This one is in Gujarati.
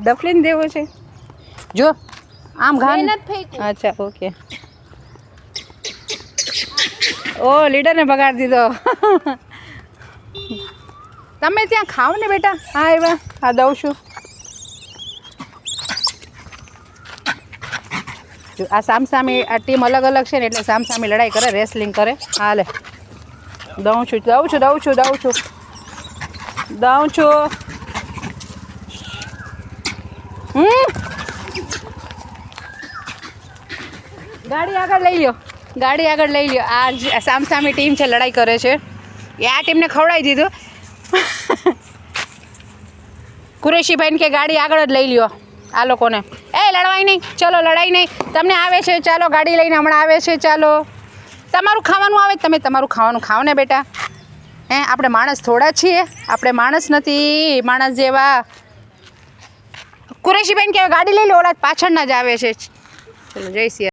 ડફલીને દેવો છે જો આમ ઘાન અચ્છા ઓકે ઓ લીડરને બગાડી દીધો તમે ત્યાં ખાઓ ને બેટા હા એવા હા દઉં છું જો આ સામસામી આ ટીમ અલગ અલગ છે ને એટલે સામસામી લડાઈ કરે રેસલિંગ કરે હાલે દઉં છું ગાડી આગળ લઈ લ્યો આ સામસામી ટીમ છે લડાઈ કરે છે એ આ ટીમને ખવડાવી દીધું કુરેશીભાઈને કે ગાડી આગળ જ લઈ લ્યો આ લોકોને એ લડવાય નહીં ચલો લડાઈ નહીં તમને આવે છે ચાલો ગાડી લઈને હમણાં આવે છે ચાલો તમારું ખાવાનું આવે તમે તમારું ખાવાનું ખાઓ ને બેટા હે આપણે માણસ થોડા છીએ આપણે માણસ નથી માણસ જેવા કુરેશીભાઈને કે ગાડી લઈ લો ઓલા પાછળના જ આવે છે ચલો જય સિયા